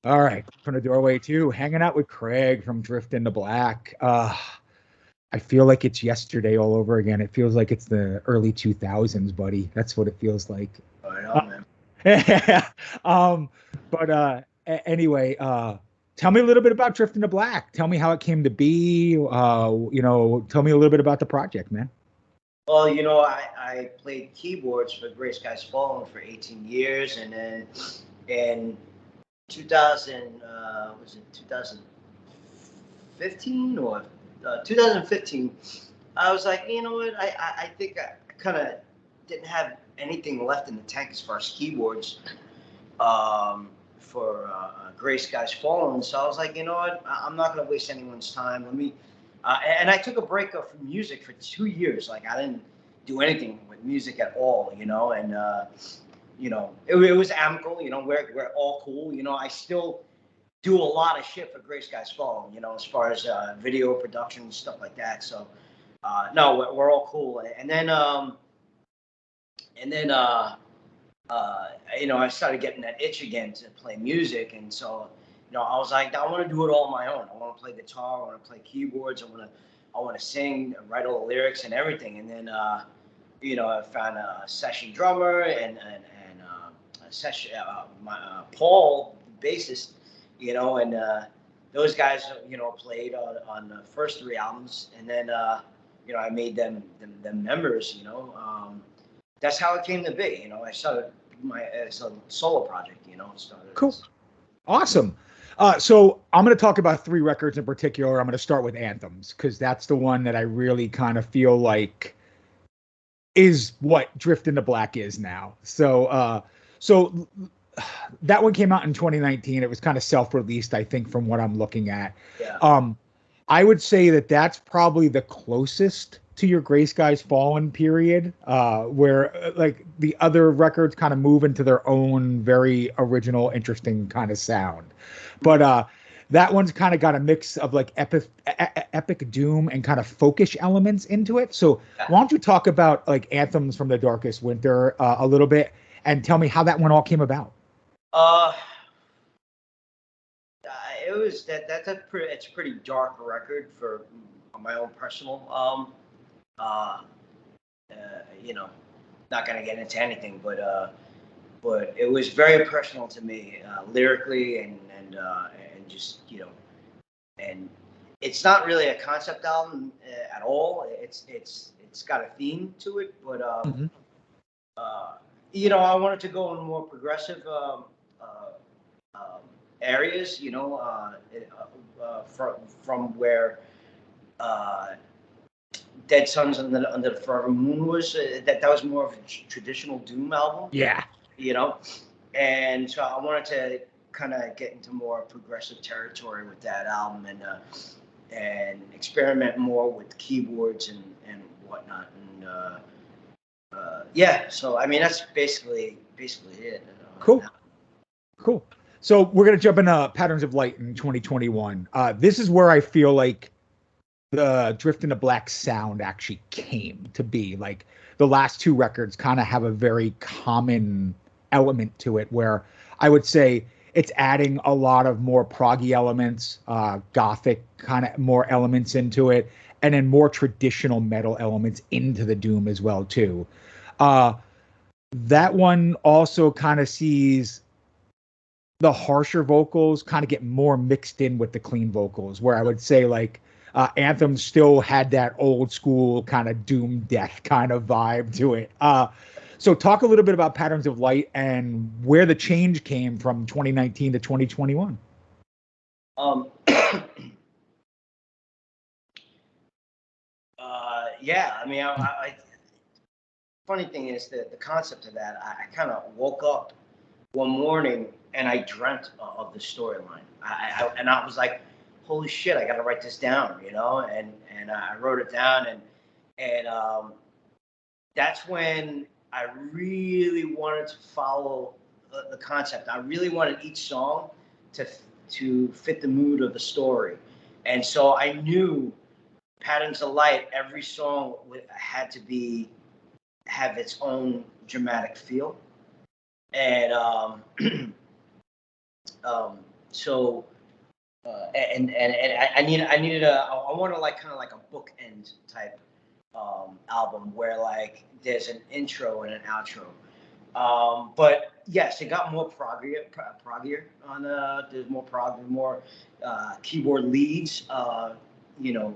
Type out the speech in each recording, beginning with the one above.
All right, from the doorway too, hanging out with Craig from Drift into Black. I feel like it's yesterday all over again. It feels like it's the early 2000s, buddy. That's what it feels like. Right on, man. um, but anyway, tell me a little bit about Drift into Black. Tell me how it came to be. Tell me a little bit about the project, man. Well, I played keyboards for Gray Skies Fallen for 18 years, and then in 2000, was it 2015 or 2015? I was like, you know what? I think I kind of didn't have anything left in the tank as far as keyboards for Gray Skies Fallen. So I was like, you know what? I'm not going to waste anyone's time. Let me. And I took a break from music for 2 years. Like I didn't do anything with music at all, and it was amicable. We're all cool. I still do a lot of shit for Gray Skies Fallen, as far as video production and stuff like that. So no, we're all cool. And then I started getting that itch again to play music, and so I was like, I want to do it all on my own. I want to play guitar, I want to play keyboards, I want to sing, write all the lyrics and everything. And then I found a session drummer and a session Paul, the bassist, and those guys played on the first three albums, and then I made them members. That's how it came to be. I started it's a solo project. Started. Cool. Awesome. So I'm going to talk about three records in particular. I'm going to start with Anthems because that's the one that I really kind of feel like is what Drift into Black is now. So that one came out in 2019. It was kind of self-released, I think, from what I'm looking at. Yeah. I would say that that's probably the closest to your Gray Skies Fallen period, where like the other records kind of move into their own very original, interesting kind of sound. But that one's kind of got a mix of like epic doom and kind of folkish elements into it. So why don't you talk about like Anthems from the Darkest Winter a little bit and tell me how that one all came about? Uh, it was it's a pretty dark record for my own personal uh, not gonna get into anything, but it was very personal to me, lyrically and just and it's not really a concept album at all. It's got a theme to it, but Mm-hmm. I wanted to go in more progressive areas, from where uh, Dead Sons under the Forever Moon was. That was more of a traditional doom album, Yeah. you know, and so I wanted to kind of get into more progressive territory with that album and experiment more with keyboards and whatnot. And yeah, so I mean that's basically it. Cool. Cool. So we're gonna jump into Patterns of Light in 2021. This is where I feel like the Drift into Black sound actually came to be. Like the last two records kind of have a very common element to it, where I would say it's adding a lot of more proggy elements, gothic kind of more elements into it, and then more traditional metal elements into the doom as well too. Uh, that one also kind of sees the harsher vocals kind of get more mixed in with the clean vocals, where I would say like Anthem still had that old school kind of doom death kind of vibe to it. So talk a little bit about Patterns of Light and where the change came from 2019 to 2021. Um, yeah, I mean, funny thing is that the concept of that, I kind of woke up one morning and I dreamt of the storyline. And I was like, holy shit, I got to write this down, and I wrote it down and that's when I really wanted to follow the concept. I really wanted each song to fit the mood of the story, and so I knew Patterns of Light. Every song had to have its own dramatic feel, and um, So and I want to like kind of like a bookend type album where like there's an intro and an outro. But yes, it got more proggier on there's more prog, more keyboard leads. You know,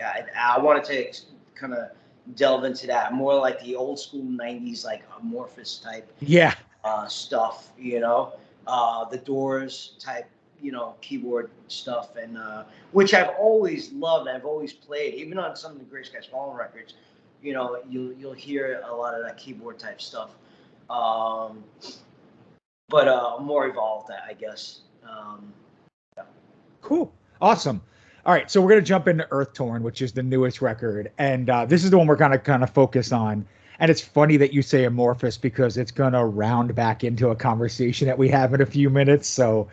I wanted to kind of delve into that more like the old school '90s like Amorphous type Yeah. stuff. You know, the Doors type. You know, keyboard stuff, and which I've always loved. I've always played, even on some of the Gray Skies Fallen records. You know, you'll hear a lot of that keyboard type stuff. But more evolved, I guess. Yeah. Cool. Awesome. All right, so we're gonna jump into Earth Torn, which is the newest record, and this is the one we're gonna kind of focus on. And it's funny that you say amorphous because it's gonna round back into a conversation that we have in a few minutes. So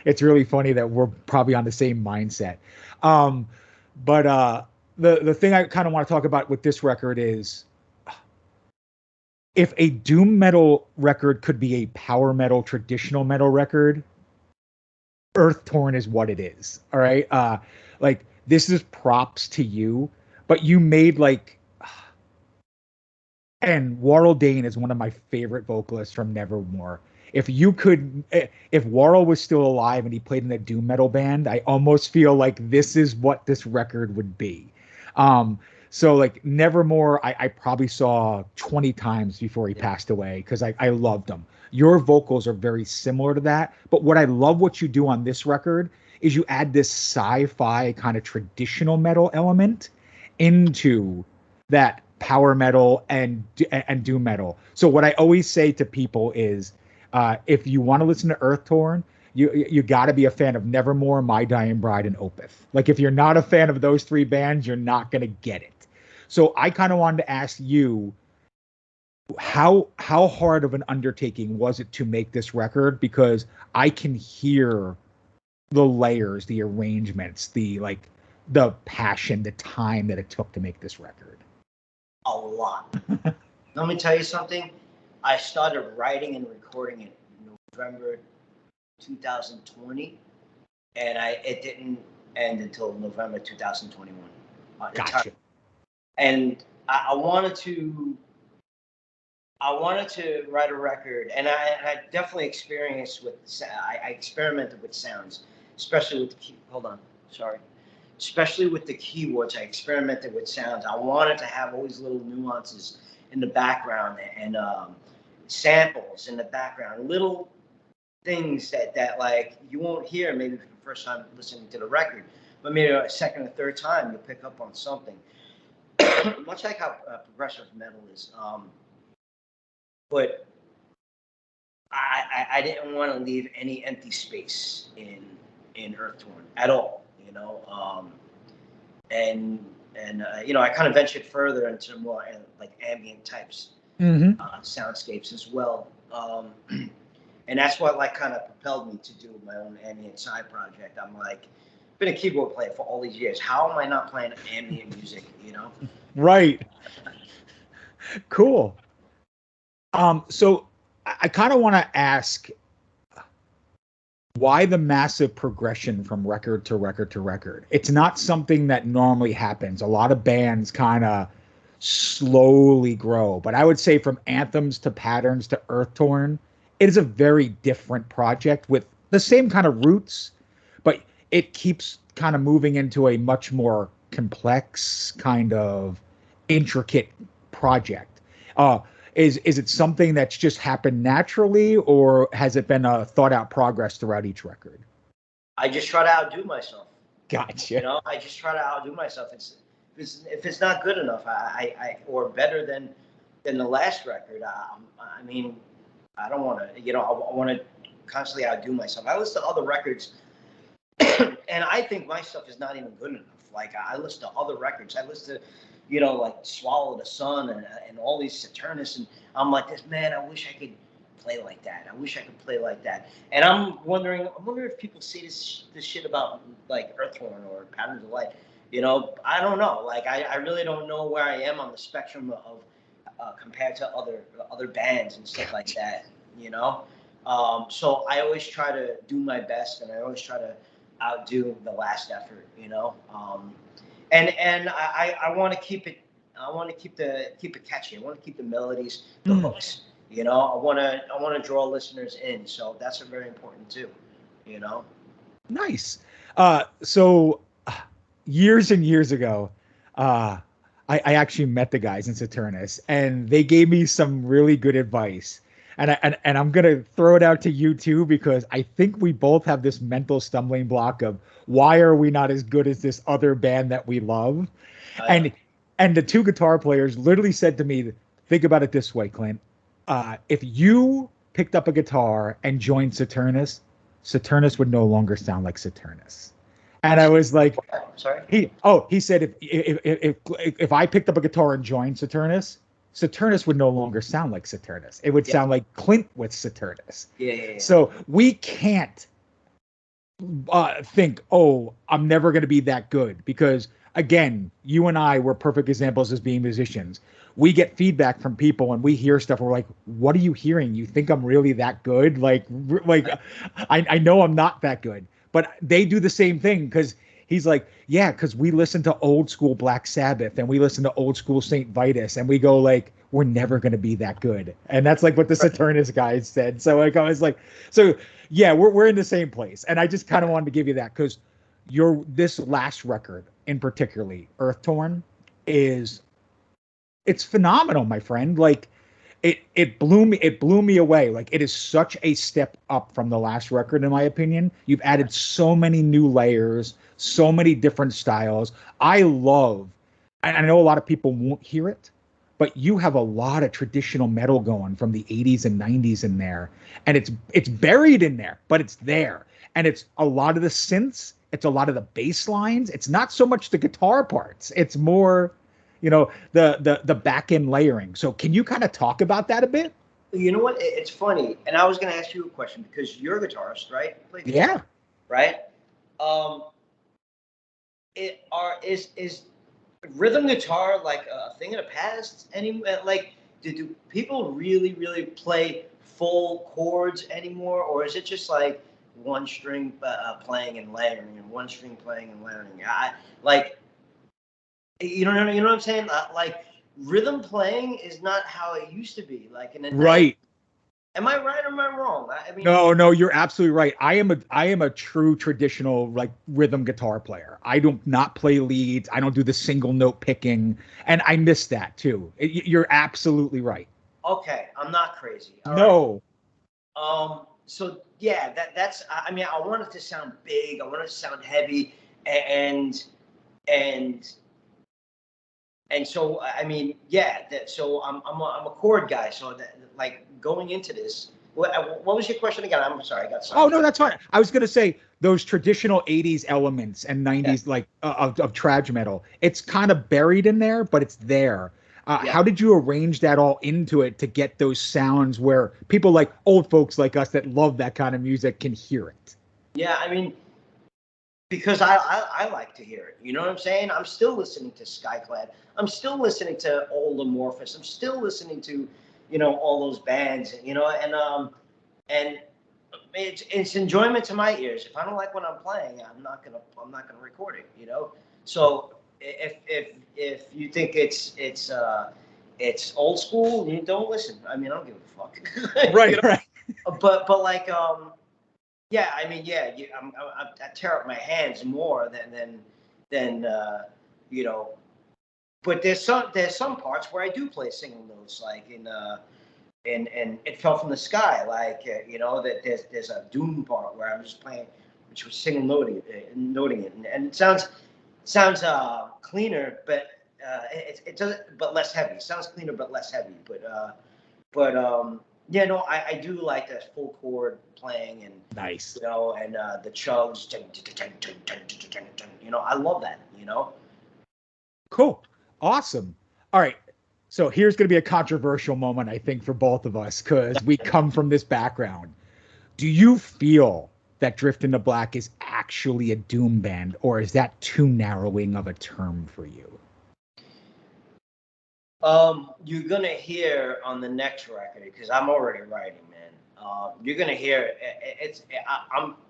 it's really funny that we're probably on the same mindset. Um, but the thing I kind of want to talk about with this record is if a doom metal record could be a power metal, traditional metal record, Earth Torn is what it is. All right. Like this is props to you, but you made like, and Warrell Dane is one of my favorite vocalists from Nevermore. If you could, if Warrell was still alive and he played in a doom metal band, I almost feel like this is what this record would be. So like Nevermore, I probably saw 20 times before he passed away because I loved him. Your vocals are very similar to that. But what I love what you do on this record is you add this sci-fi kind of traditional metal element into that power metal and doom metal. So what I always say to people is, if you want to listen to Earth Torn, you got to be a fan of Nevermore, My Dying Bride, and Opeth. Like if you're not a fan of those three bands, you're not gonna get it. So I kind of wanted to ask you, how hard of an undertaking was it to make this record? Because I can hear the layers, the arrangements, the passion, the time that it took to make this record. A lot. Let me tell you something. I started writing and recording it in November 2020, and it didn't end until November 2021. Gotcha. And I wanted to write a record, and I definitely experienced with. I experimented with sounds, especially with the especially with the keyboards. I experimented with sounds. I wanted to have all these little nuances in the background and samples in the background, little things that like you won't hear maybe for the first time listening to the record, but maybe a second or third time you'll pick up on something. Much like how progressive metal is. But I didn't want to leave any empty space in Earth Torn at all, you know. And you know, I kind of ventured further into more like ambient types, soundscapes as well. And that's what like kind of propelled me to do my own ambient side project. I'm like, been a keyboard player for all these years. How am I not playing ambient music? You know? Right. Cool. So I kind of want to ask, why the massive progression from record to record to record? It's not something that normally happens. A lot of bands kind of slowly grow, but I would say from Anthems to Patterns to Earth Torn, it is a very different project with the same kind of roots, but it keeps kind of moving into a much more complex, kind of intricate project. Is it something that's just happened naturally, or has it been a thought out progress throughout each record? I just try to outdo myself. Gotcha. You know, I just try to outdo myself. If it's not good enough, I or better than the last record. I mean, I don't want to. You know, I want to constantly outdo myself. I listen to other records, and I think my stuff is not even good enough. Like I listen to other records. I listen to, you know, like Swallow the Sun and all these Saturnus, and I'm like, this man, I wish I could play like that. I wish I could play like that. And I wonder if people say this shit about like Earth Torn or Patterns of Light. You know, I don't know. Like I really don't know where I am on the spectrum of compared to other bands and stuff like that. You know, So I always try to do my best, and I always try to outdo the last effort, you know. And I want to keep it. I want to keep it catchy. I want to keep the melodies, the hooks. You know, I want to draw listeners in. So that's very important too. You know. Nice. So years and years ago, I actually met the guys in Saturnus, and they gave me some really good advice. And I'm gonna throw it out to you too, because I think we both have this mental stumbling block of why are we not as good as this other band that we love? And and the two guitar players literally said to me, think about it this way, Clint. If you picked up a guitar and joined Saturnus, Saturnus would no longer sound like Saturnus. And I was like, sorry. He said if I picked up a guitar and joined Saturnus, Saturnus would no longer sound like Saturnus. It would sound like Clint with Saturnus. Yeah. So we can't think, oh, I'm never going to be that good, because again, you and I were perfect examples as being musicians. We get feedback from people and we hear stuff. We're like, what are you hearing? You think I'm really that good? Like I know I'm not that good, but they do the same thing. Cause he's like, yeah, cause we listen to old school Black Sabbath and we listen to old school St. Vitus, and we go like, we're never going to be that good. And that's like what the Saturnus guys said. So like, I was like, so yeah, we're in the same place. And I just kind of wanted to give you that, cause this last record in particularly, Earth Torn, it's phenomenal, my friend. Like it blew me away. Like it is such a step up from the last record, in my opinion. You've added so many new layers, so many different styles. I know a lot of people won't hear it, but you have a lot of traditional metal going from the 80s and 90s in there. And it's buried in there, but it's there. And it's a lot of the synths, it's a lot of the bass lines. It's not so much the guitar parts. It's more, the back end layering. So can you kind of talk about that a bit? You know what? It's funny, and I was going to ask you a question because you're a guitarist, right? Yeah. Right. Is rhythm guitar like a thing of the past anymore? Like, do people really play full chords anymore, or is it just like one string playing and layering and one string playing and layering? You know what I'm saying? Like rhythm playing is not how it used to be. Like in the right. Am I right or am I wrong? I mean, no, you're absolutely right. I am a true traditional like rhythm guitar player. I do not play leads. I don't do the single note picking, and I miss that too. You're absolutely right. Okay, I'm not crazy. No. Right. So yeah, that's. I mean, I want it to sound big. I want it to sound heavy, and so I mean, yeah. So I'm a chord guy. So that, like going into this, what was your question again? I'm sorry, I got sorry. Oh no, that's fine. I was gonna say those traditional '80s elements and '90s like of trad metal. It's kind of buried in there, but it's there. How did you arrange that all into it to get those sounds where people like old folks like us that love that kind of music can hear it? Yeah, I mean, because I like to hear it. You know what I'm saying? I'm still listening to Skyclad. I'm still listening to Old Amorphous. I'm still listening to, all those bands, and it's enjoyment to my ears. If I don't like what I'm playing, I'm not gonna record it, So if you think it's old school, you don't listen. I mean, I don't give a fuck. Right, right. But like yeah, I mean, yeah, I tear up my hands more than But there's some parts where I do play single notes, like in It Fell from the Sky, like that there's a doom part where I'm just playing, which was single noting it, and it sounds cleaner, but it doesn't, but less heavy. It sounds cleaner but less heavy, but yeah, no, I do like that full chord playing and nice, and the chugs, I love that, Cool, awesome. All right, so here's going to be a controversial moment, I think, for both of us because we come from this background. Do you feel that Drift into Black is actually a doom band, or is that too narrowing of a term for you? You're gonna hear on the next record, because I'm already writing, man. You're gonna hear it.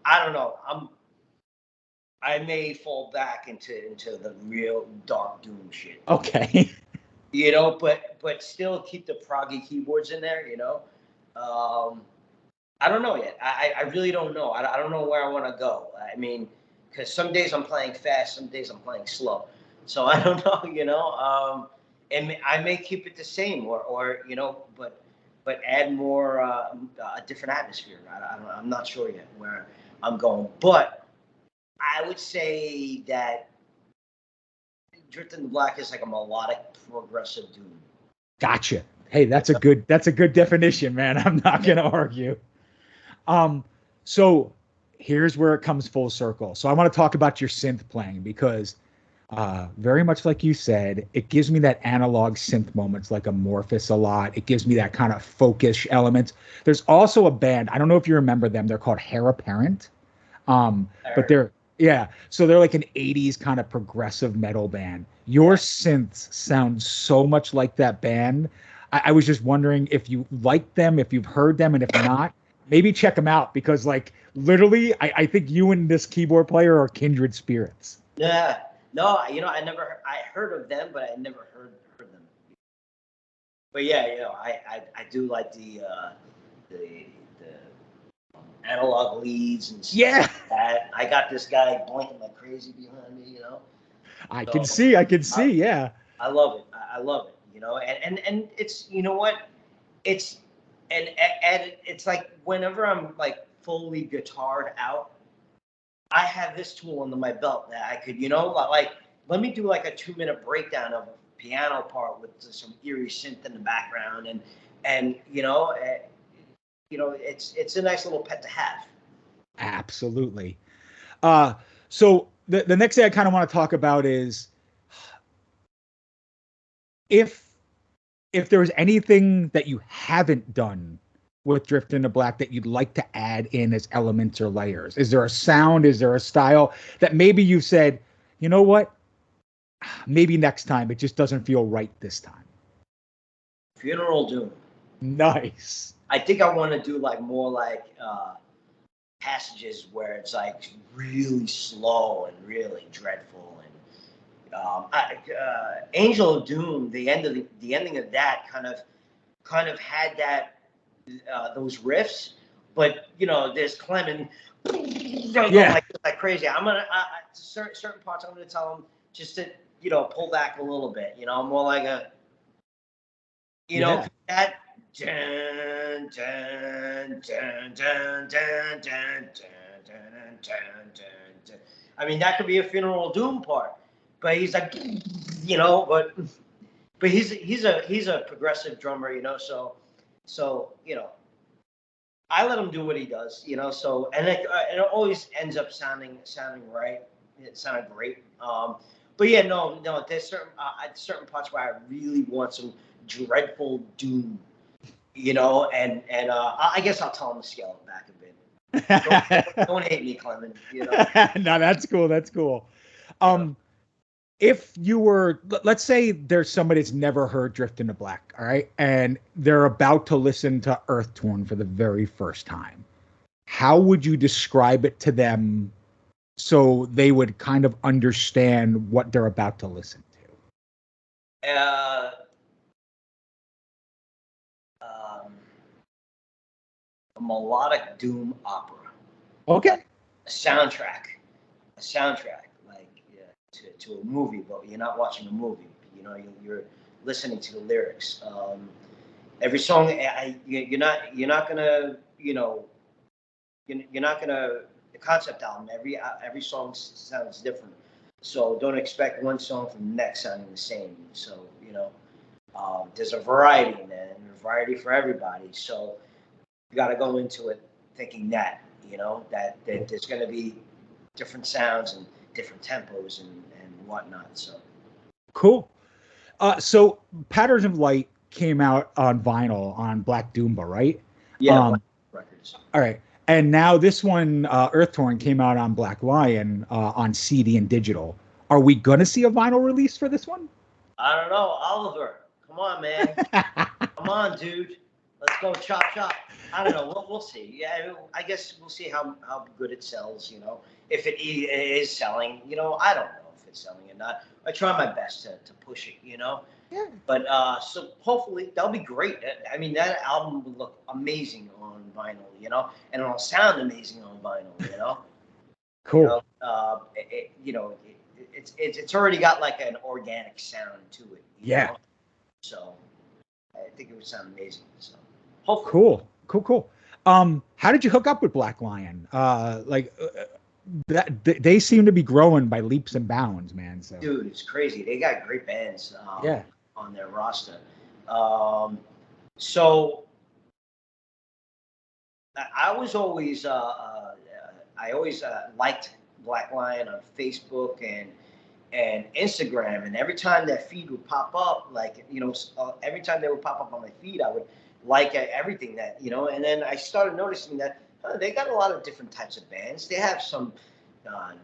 I don't know. I may fall back into the real dark doom shit. Okay. But still keep the proggy keyboards in there. I don't know yet. I really don't know. I don't know where I want to go. I mean, because some days I'm playing fast, some days I'm playing slow. So I don't know. And I may keep it the same, or but add more a different atmosphere. I'm not sure yet where I'm going, but I would say that Drift in the Black is like a melodic progressive doom. Gotcha. Hey, that's a good definition, man. I'm not gonna argue. So here's where it comes full circle. So I want to talk about your synth playing because very much like you said, it gives me that analog synth moments like Amorphous a lot. It gives me that kind of folkish element. There's also a band, I don't know if you remember them, they're called Hair Apparent. But so they're like an 80s kind of progressive metal band. Your synths sound so much like that band. I was just wondering if you like them, if you've heard them, and if not, maybe check them out because, like, literally, I think you and this keyboard player are kindred spirits. Yeah, no, I heard of them, but I never heard them. But yeah, I do like the analog leads and stuff like that. I got this guy blinking like crazy behind me. I can see, yeah. I love it. I love it. And it's what it's and it's like whenever I'm like fully guitared out, I have this tool under my belt that I could like let me do like a 2-minute breakdown of a piano part with some eerie synth in the background and it's a nice little pet to have. Absolutely. So the next thing I kind of want to talk about is if there's anything that you haven't done with Drift into Black that you'd like to add in as elements or layers. Is there a sound? Is there a style that maybe you said, you know what? Maybe next time it just doesn't feel right this time. Funeral Doom. Nice. I think I want to do like more like passages where it's like really slow and really dreadful. Angel of Doom, the ending of that kind of had that those riffs, but there's Clement like crazy. I'm gonna certain parts I'm gonna tell him just to pull back a little bit. More like a that. Dun, dun, dun, dun, dun, dun, dun, dun, dun, dun. I mean, that could be a Funeral Doom part, but he's like, but he's a progressive drummer, so I let him do what he does, so and it always ends up sounding right. It sounded great. But yeah, no, there's certain parts where I really want some dreadful doom. And I guess I'll tell him to scale it back a bit. Don't hate me, Clement. No, that's cool. That's cool. If you were, let's say there's somebody that's never heard Drift into Black, all right, and they're about to listen to Earth Torn for the very first time, how would you describe it to them so they would kind of understand what they're about to listen to? A melodic doom opera. Okay. A soundtrack, like to a movie, but you're not watching a movie. You're listening to the lyrics. Every song, you're not gonna, the concept album. Every song sounds different. So don't expect one song from the next sounding the same. So there's a variety in there, and a variety for everybody. So you got to go into it thinking that there's going to be different sounds and different tempos and whatnot. So cool. So Patterns of Light came out on vinyl on Black Doomba, right? Yeah, Black Records. All right. And now this one, Earth Torn, came out on Black Lion on CD and digital. Are we going to see a vinyl release for this one? I don't know. Oliver, come on, man. Come on, dude. Let's go chop chop. I don't know. We'll see. Yeah, I guess we'll see how good it sells. If it is selling. I don't know if it's selling or not. I try my best to push it. Yeah. But so hopefully that'll be great. I mean, that album would look amazing on vinyl. And it'll sound amazing on vinyl. Cool. It's already got like an organic sound to it. Yeah. So I think it would sound amazing. So hopefully. Cool. How did you hook up with Black Lion? They seem to be growing by leaps and bounds, man. So dude, it's crazy. They got great bands. On their roster. So I was always liked Black Lion on Facebook and Instagram, and every time that feed would pop up, every time they would pop up on my feed, I would like everything that, and then I started noticing that they got a lot of different types of bands. They have some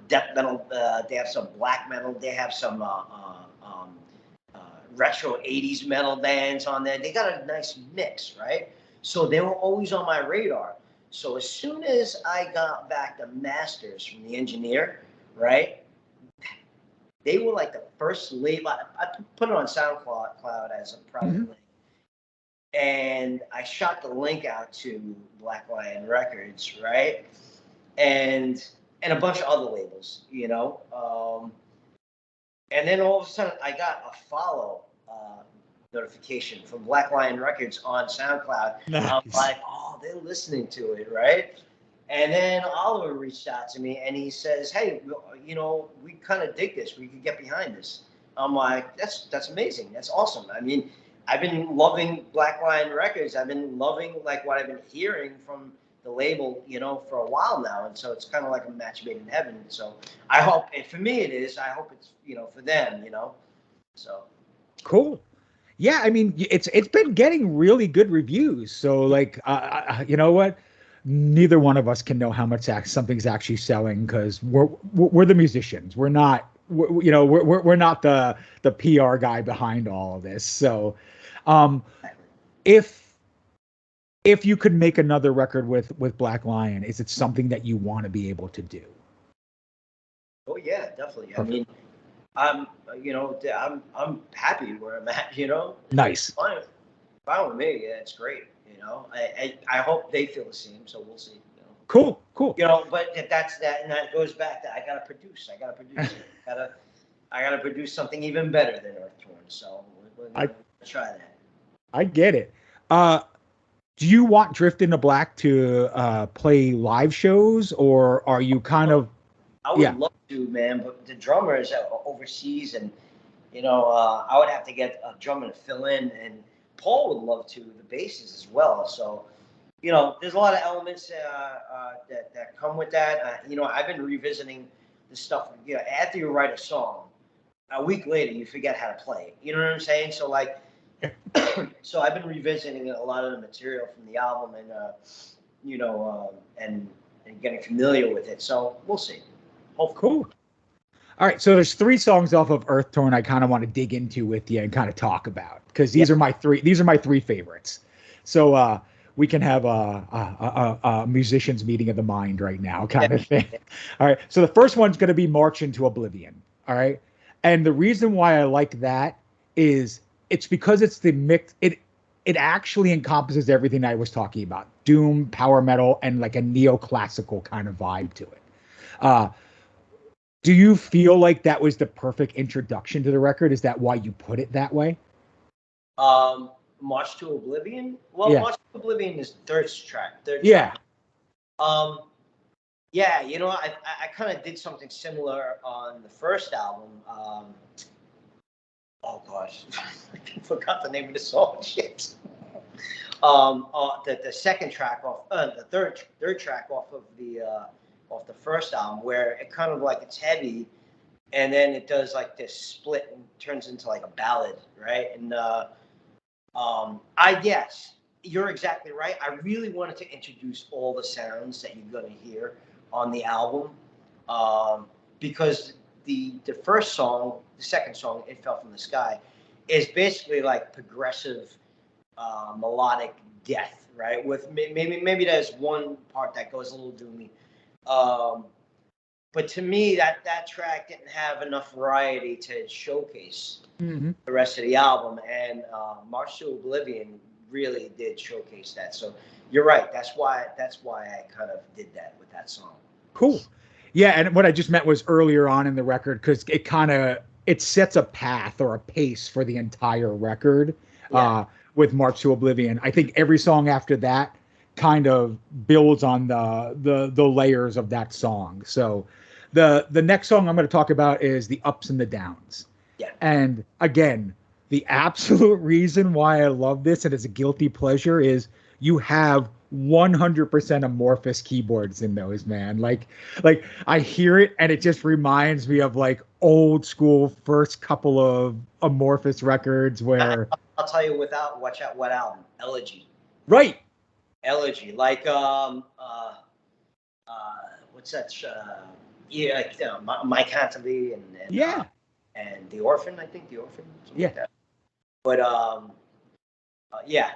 death metal, they have some black metal, they have some retro 80s metal bands on there. They got a nice mix, right? So they were always on my radar. So as soon as I got back the masters from the engineer, right, they were like the first label. I put it on SoundCloud as a private link. And I shot the link out to Black Lion Records, right? And a bunch of other labels, and then all of a sudden I got a follow notification from Black Lion Records on SoundCloud. Nice. I'm like, oh, they're listening to it, right? And then Oliver reached out to me and he says, hey, we kind of dig this. We could get behind this. I'm like, that's amazing. That's awesome. I mean, I've been loving Black Lion Records. I've been loving like what I've been hearing from the label, for a while now. And so it's kind of like a match made in heaven. So I hope, and for me it is, I hope it's, for them, so. Cool. Yeah. I mean, it's been getting really good reviews. So like, you know what? Neither one of us can know how much something's actually selling because we're the musicians. We're not, we're not the PR guy behind all of this. So, if you could make another record with Black Lion, is it something that you want to be able to do? Oh yeah, definitely. Perfect. I mean, I'm happy where I'm at. Nice. Fine with me. Yeah, it's great. I hope they feel the same. So we'll see. Cool. But that's that, and that goes back to I gotta produce. I gotta produce something even better than Earth Torn. So we're gonna try that. I get it. Do you want Drift into Black to play live shows, or are you kind of? I would love to, man, but the drummer is overseas, and I would have to get a drummer to fill in, and Paul would love to, the bassist as well. So, there's a lot of elements that come with that. I've been revisiting the stuff. After you write a song, a week later you forget how to play it. You know what I'm saying? So like, so I've been revisiting a lot of the material from the album, and and getting familiar with it. So we'll see. Hopefully. Cool. All right, so there's 3 songs off of Earth Torn I kind of want to dig into with you and kind of talk about because these are my 3 favorites. So we can have a musicians meeting of the mind right now kind of thing. All right, so the first one's going to be March into Oblivion. All right, and the reason why I like that is it's because it's the mix. It actually encompasses everything I was talking about: doom, power metal, and like a neoclassical kind of vibe to it. Do you feel like that was the perfect introduction to the record? Is that why you put it that way? March to Oblivion? Well, March to Oblivion is the third track. Track. Yeah, I kind of did something similar on the first album. Oh gosh, I forgot the name of the song. Shit. The second track off, the third track off of the first album, where it kind of like it's heavy, and then it does like this split and turns into like a ballad, right? And I guess you're exactly right. I really wanted to introduce all the sounds that you're gonna hear on the album, because the first song, the second song, It Fell from the Sky, is basically like progressive melodic death, right? With maybe there's one part that goes a little doomy. But to me, that track didn't have enough variety to showcase Mm-hmm. the rest of the album, and March to Oblivion really did showcase that. So you're right. That's why I kind of did that with that song. Cool. Yeah, and what I just meant was earlier on in the record because it sets a path or a pace for the entire record. Yeah. With March to Oblivion, I think every song after that kind of builds on the layers of that song. So the next song I'm going to talk about is the ups and the downs. Yeah. And again, the absolute reason why I love this and it's a guilty pleasure is you have 100% amorphous keyboards in those, man. Like I hear it and it just reminds me of like old school first couple of amorphous records where I'll tell you watch out what album? Elegy. right. Elegy. Like what's that? Yeah, like, Mike Hantley Yeah. And The Orphan, I think The Orphan. Yeah. Like that. But yeah.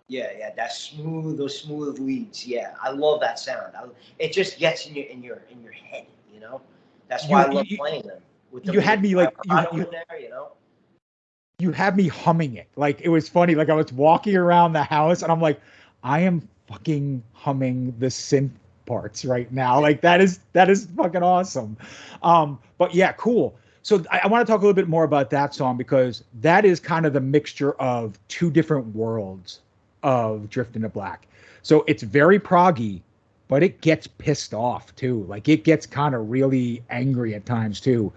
Those smooth leads. Yeah, I love that sound. It just gets in your head. You know, that's why I love playing them. With the you had me like in there, you know. You had me humming it. Like it was funny. Like I was walking around the house and I'm like, I am fucking humming the synth parts right now. Like that is fucking awesome. But yeah, cool. So I want to talk a little bit more about that song because that is kind of the mixture of two different worlds of Drift into Black. So it's very proggy, but it gets pissed off too. Like it gets kind of really angry at times too.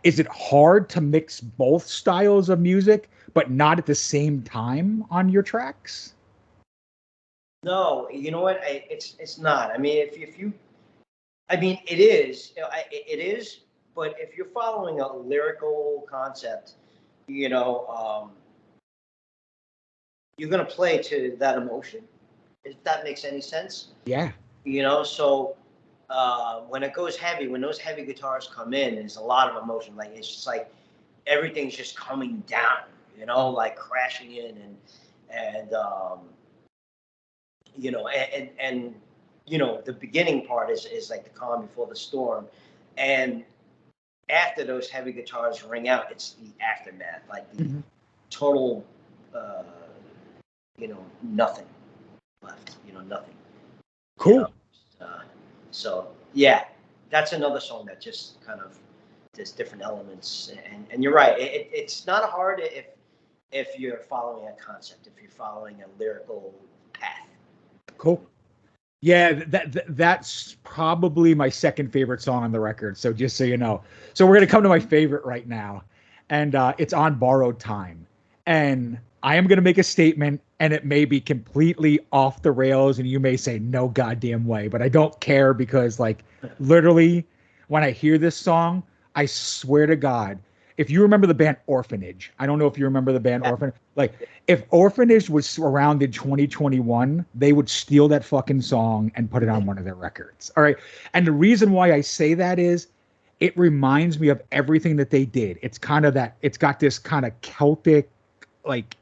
Is it hard to mix both styles of music, but not at the same time on your tracks? No, you know what? It's not. I mean, if you, I mean, it is. It is. But if you're following a lyrical concept, you know, you're gonna play to that emotion. If that makes any sense. Yeah. You know, so when it goes heavy, when those heavy guitars come in, there's a lot of emotion. Like it's just like everything's just coming down. You know, like crashing in and you know, and you know, the beginning part is like the calm before the storm, and after those heavy guitars ring out, it's the aftermath, like the total, you know, nothing left. You know, nothing. Cool. You know? So yeah, that's another song that just kind of there's different elements, and you're right. It's not hard if you're following a concept, if you're following a lyrical path. Cool. Yeah, that's probably my second favorite song on the record. So just so you know, so we're gonna come to my favorite right now, and it's On Borrowed Time, and I am gonna make a statement, and it may be completely off the rails, and you may say no goddamn way, but I don't care because like literally, when I hear this song, I swear to God, if you remember the band Orphanage, I don't know if you remember the band Orphanage, like if Orphanage was around in 2021, they would steal that fucking song and put it on one of their records. All right. And the reason why I say that is it reminds me of everything that they did. It's kind of that, it's got this kind of Celtic, like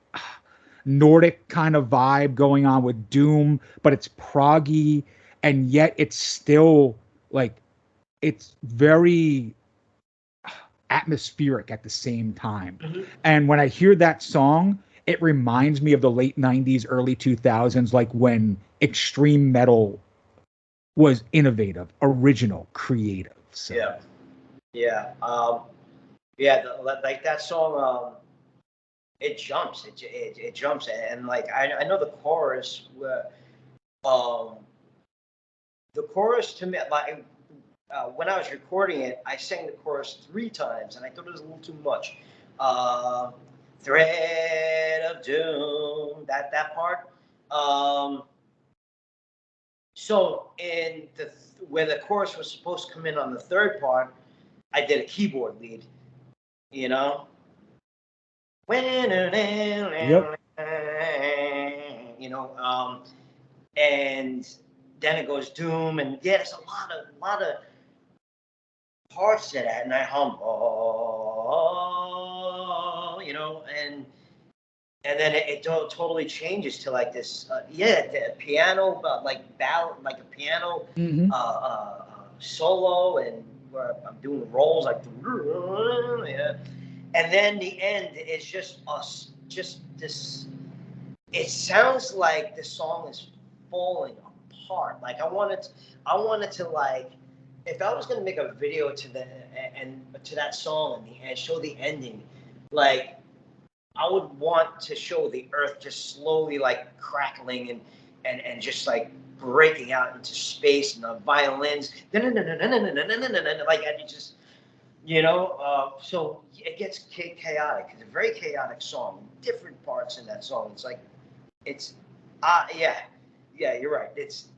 Nordic kind of vibe going on with Doom, but it's proggy and yet it's still like, it's very atmospheric at the same time. And when I hear that song, it reminds me of the late 90s, early 2000s, like when extreme metal was innovative, original, creative. So. Like that song. It jumps. It jumps, and like I know the chorus. The chorus to me, like when I was recording it, I sang the chorus 3 times, and I thought it was a little too much. Thread of doom, that part. So in where the chorus was supposed to come in on the third part, I did a keyboard lead. You know. Yep. You know, and then it goes doom, and yeah, there's a lot of parts to that, and I hum, oh, you know, and and then it totally changes to like this, the piano, like ballad, like a piano solo, and where I'm doing rolls like, yeah. And then the end is just us, just this. It sounds like the song is falling apart. Like I wanted to like, if I was gonna make a video to to that song and show the ending, like I would want to show the earth just slowly like crackling and just like breaking out into space, and the violins, like, and it just, so it gets chaotic. It's a very chaotic song. Different parts in that song. It's like, it's, yeah, you're right. It's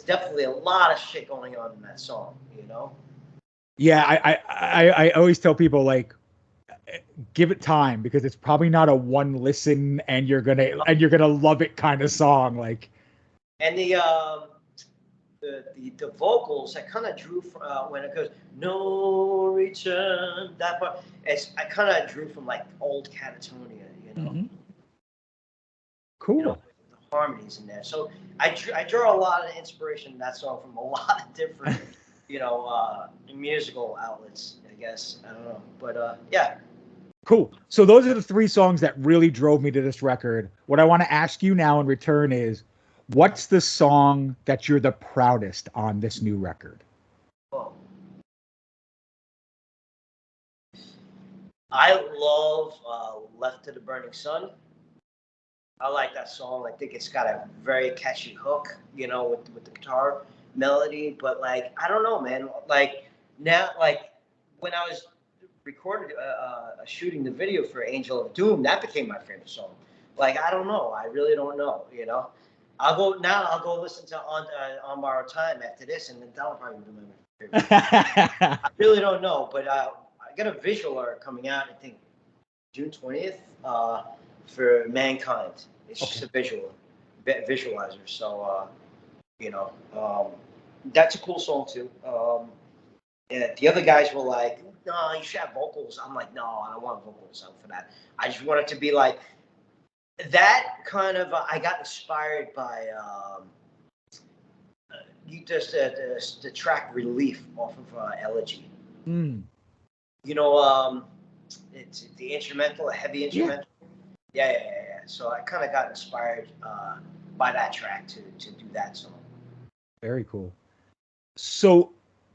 definitely a lot of shit going on in that song. Yeah, I always tell people, like, give it time, because it's probably not a one listen and you're gonna love it kind of song. Like, and the vocals, I kind of drew from when it goes no return, that part. I kind of drew from like old Catatonia, Cool. The harmonies in there. So I draw a lot of inspiration in that song from a lot of different musical outlets, I guess. I don't know, but yeah. Cool. So those are the three songs that really drove me to this record. What I want to ask you now in return is, what's the song that you're the proudest on this new record? Oh. I love Left to the Burning Sun. I like that song. I think it's got a very catchy hook, with the guitar melody. But like, I don't know, man. Like now, like when I was recorded shooting the video for Angel of Doom, that became my favorite song. Like, I don't know. I really don't know. I'll go listen to On Borrowed Time after this, and then that'll probably be my favorite. I really don't know, but I got a visual art coming out, I think June 20th, for Mankind. It's just a visualizer. So, that's a cool song too. And the other guys were like, no, you should have vocals. I'm like, no, I don't want vocals for that. I just want it to be like that kind of, I got inspired by the track Relief off of Elegy. It's the instrumental, a heavy instrumental. Yeah. So I kind of got inspired by that track to do that song. Very cool. So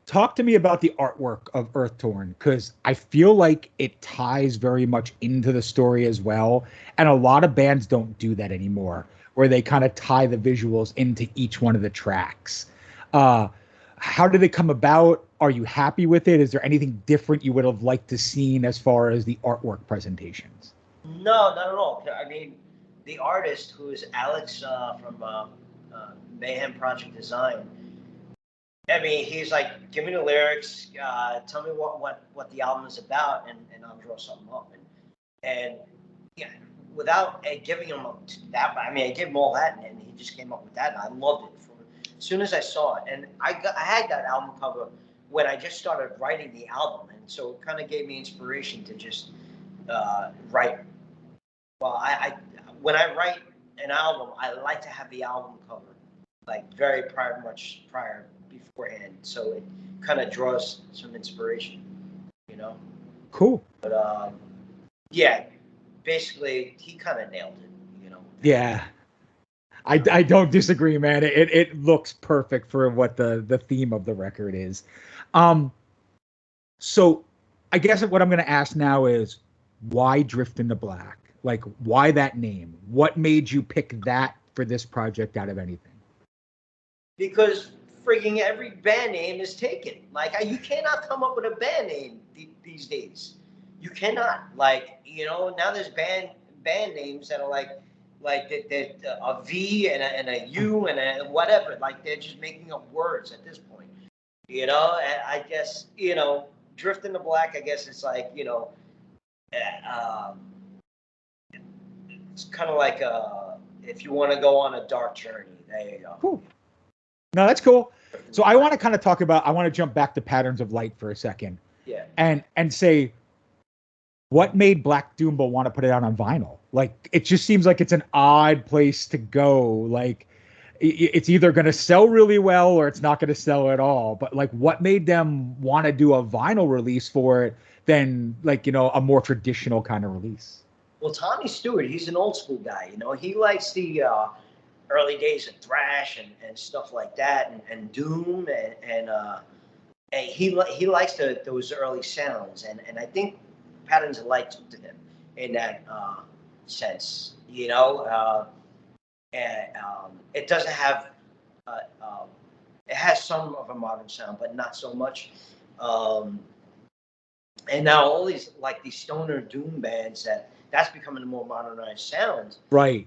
talk to me about the artwork of Earthtorn, because I feel like it ties very much into the story as well. And a lot of bands don't do that anymore, where they kind of tie the visuals into each one of the tracks. How did it come about? Are you happy with it? Is there anything different you would have liked to seen as far as the artwork presentations? No, not at all. I mean, the artist, who is Alex from Mayhem Project Design, I mean, he's like, give me the lyrics, tell me what the album is about, and I'll draw something up. And yeah, without giving him that, I mean, I gave him all that, and he just came up with that, and I loved it as soon as I saw it. And I had that album cover when I just started writing the album, and so it kind of gave me inspiration to just write. Well, when I write an album, I like to have the album cover like much prior beforehand, so it kind of draws some inspiration, Cool. But yeah, basically he kind of nailed it, Yeah, I don't disagree, man. It looks perfect for what the theme of the record is. So I guess what I'm going to ask now is, why Drift into Black? Like, why that name? What made you pick that for this project out of anything? Because frigging every band name is taken. Like, you cannot come up with a band name these days. You cannot. Like, now there's band names that are like a V and a U and a whatever. Like, they're just making up words at this point. And I guess, Drift into Black, I guess it's like, it's kind of like if you want to go on a dark journey, there you go. Cool. No, that's cool. So I want to kind of talk about, I want to jump back to Patterns of Light for a second. Yeah. And say, what made Black Doomba want to put it out on vinyl? Like, it just seems like it's an odd place to go. Like, it's either going to sell really well or it's not going to sell at all. But like, what made them want to do a vinyl release for it than like, a more traditional kind of release? Well, Tommy Stewart, he's an old school guy. He likes the early days of thrash and stuff like that, and doom, and he likes those early sounds, and I think Patterns of Light to him in that sense. And it doesn't have it has some of a modern sound, but not so much. And now all these stoner doom bands, that's becoming a more modernized sound, Right.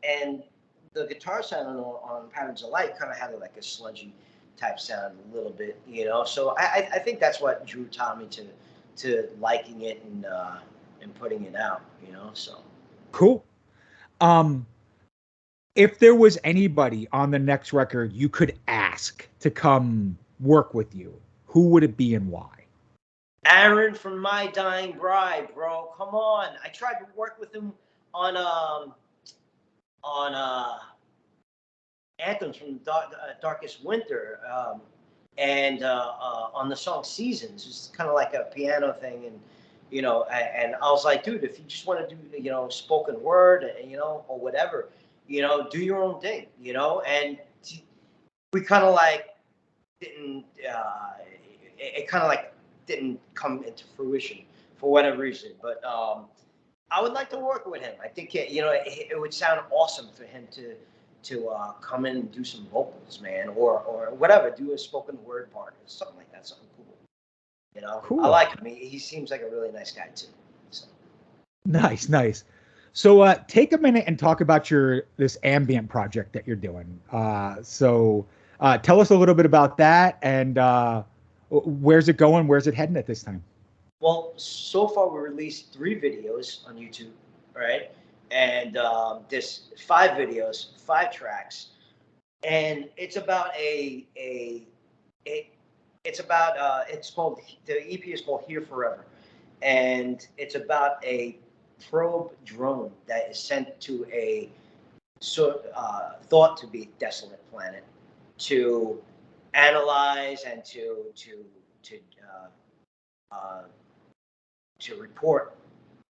And the guitar sound on Patterns of Light kind of had like a sludgy type sound a little bit, So I think that's what drew Tommy to liking it and putting it out, So Cool. If there was anybody on the next record you could ask to come work with you, who would it be and why? Aaron from My Dying Bride, bro. Come on. I tried to work with him on Anthems from Darkest Winter, and on the song Seasons. It's kind of like a piano thing, and and I was like, dude, if you just want to do spoken word, or whatever, do your own thing, and we kind of like didn't. It kind of like didn't come into fruition for whatever reason, but I would like to work with him. I think it would sound awesome for him to come in and do some vocals, man, or whatever, do a spoken word part or something like that, something cool. Cool. I like him. He seems like a really nice guy too. So. Nice. So take a minute and talk about this ambient project that you're doing. So tell us a little bit about that, and where's it going? Where's it heading at this time? Well, so far we released 3 videos on YouTube, right? And there's 5 videos, 5 tracks, and it's about it's called, the EP is called Here Forever, and it's about a probe drone that is sent to a thought to be desolate planet to analyze and to report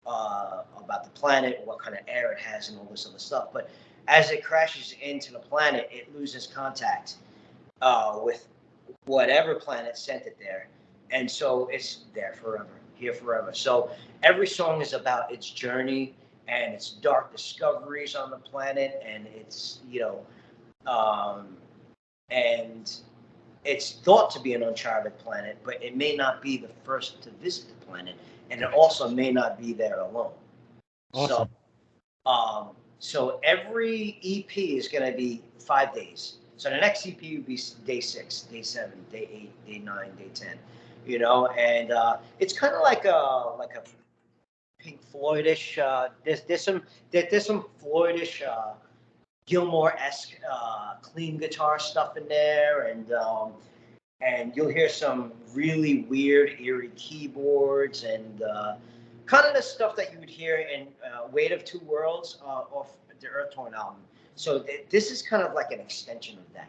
about the planet, what kind of air it has, and all this other stuff. But as it crashes into the planet, it loses contact with whatever planet sent it there, and so it's there forever, here forever. So every song is about its journey and its dark discoveries on the planet, and it's and it's thought to be an uncharted planet, but it may not be the first to visit the planet, and it also may not be there alone. Awesome. So every EP is going to be 5 days. So the next EP would be day 6, day 7, day 8, day 9, day 10. And it's kind of like a Pink Floydish. There's some Floydish, Gilmore-esque clean guitar stuff in there, and you'll hear some really weird, eerie keyboards, and kind of the stuff that you would hear in Weight of Two Worlds off the Earth Torn album. So this is kind of like an extension of that,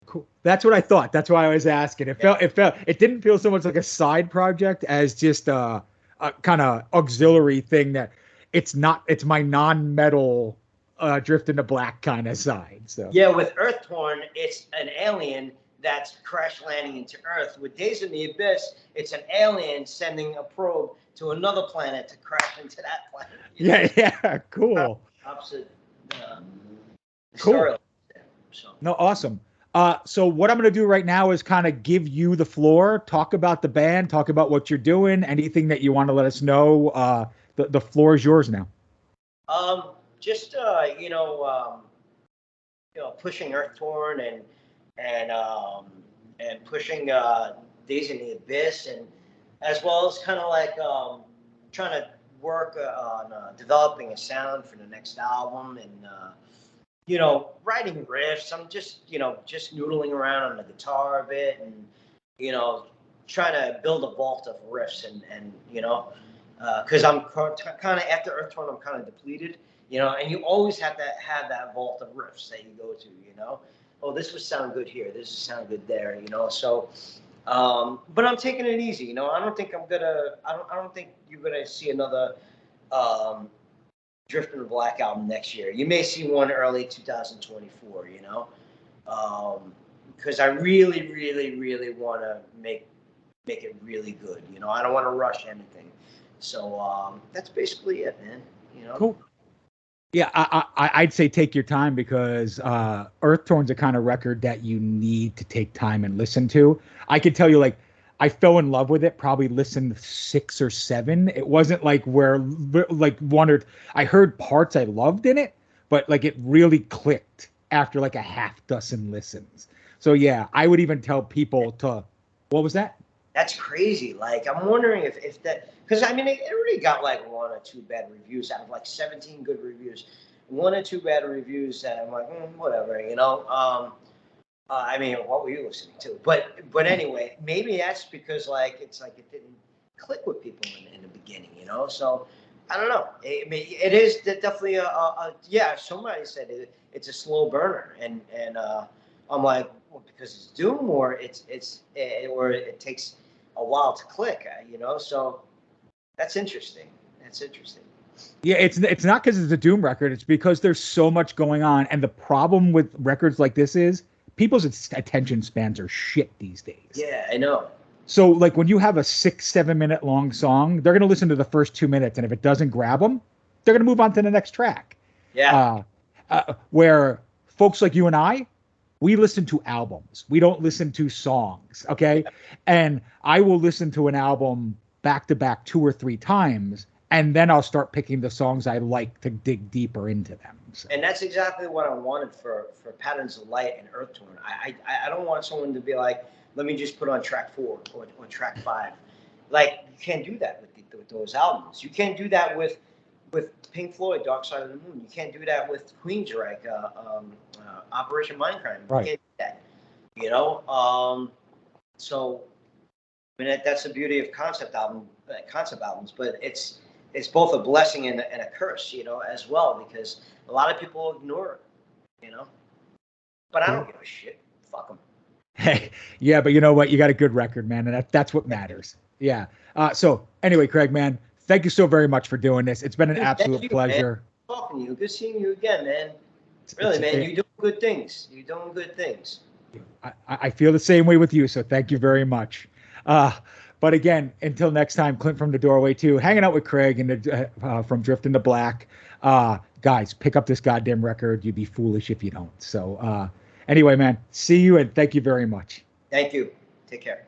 Cool. That's what I thought. That's why I was asking. It didn't feel so much like a side project as just a kind of auxiliary thing that it's my non-metal Drift into Black kind of side. So yeah, with Earth Torn, it's an alien that's crash landing into Earth. With Days in the Abyss, it's an alien sending a probe to another planet to crash into that planet. Yeah, cool. Opposite. Cool. So. No, awesome. So what I'm going to do right now is kind of give you the floor, talk about the band, talk about what you're doing, anything that you want to let us know. The floor is yours now. Just pushing Earth Torn and pushing Days in the Abyss, and as well as kind of like trying to work on developing a sound for the next album, and writing riffs. I'm just noodling around on the guitar a bit, and trying to build a vault of riffs, and because I'm kind of after Earth Torn, I'm kind of depleted, you know. And you always have to have that vault of riffs that you go to, you know. Oh, this would sound good here. This would sound good there, you know. So, but I'm taking it easy, you know. I don't think I don't think you're gonna see another Drift in the Black album next year. You may see one early 2024, you know, because I really, really, really want to make it really good. You know, I don't want to rush anything. So that's basically it, man. You know. Cool. Yeah, I'd say take your time because Earth Torn's a kind of record that you need to take time and listen to. I could tell you, like, I fell in love with it, probably listened 6 or 7. It wasn't like where, like, I heard parts I loved in it, but, like, it really clicked after, like, a half dozen listens. So, yeah, I would even tell people to, what was that? That's crazy. Like, I'm wondering if that, because I mean, it already got like 1 or 2 bad reviews out of like 17 good reviews. 1 or 2 bad reviews, and I'm like, whatever, you know. I mean, what were you listening to? But anyway, maybe that's because like it's like it didn't click with people in the beginning, you know. So I don't know. I mean, it is definitely yeah. Somebody said it's a slow burner, and I'm like, well, because it's doom, or or it takes a while to click, you know. So that's interesting. That's interesting. Yeah, it's not because it's a doom record. It's because there's so much going on, and the problem with records like this is people's attention spans are shit these days. Yeah, I know. So, like, when you have a 6-7 minute long song, they're going to listen to the first 2 minutes, and if it doesn't grab them, they're going to move on to the next track. Yeah. Where folks like you and I, we listen to albums. We don't listen to songs, okay? And I will listen to an album back to back 2 or 3 times, and then I'll start picking the songs I like to dig deeper into them. So. And that's exactly what I wanted for Patterns of Light and Earth Torn. I don't want someone to be like, let me just put on track 4 or track 5. Like, you can't do that with those albums. You can't do that with Pink Floyd, Dark Side of the Moon. You can't do that with Queensryche, Operation Mindcrime. You Right. can't do that. You know. So, I mean, that's the beauty of concept albums. But it's both a blessing and a curse, you know, as well, because a lot of people ignore it, you know. But I don't give a shit. Fuck them. Hey, yeah, but you know what? You got a good record, man, and that's what matters. Yeah. So anyway, Craig, man, thank you so very much for doing this. It's been an absolute pleasure. Man. Talking to you. Good seeing you again, man. Really, man, you're doing good things. You're doing good things. I feel the same way with you, so thank you very much. But again, until next time, Clint from the Doorway 2, hanging out with Craig and from Drift into Black. Guys, pick up this goddamn record. You'd be foolish if you don't. So anyway, man, see you and thank you very much. Thank you. Take care.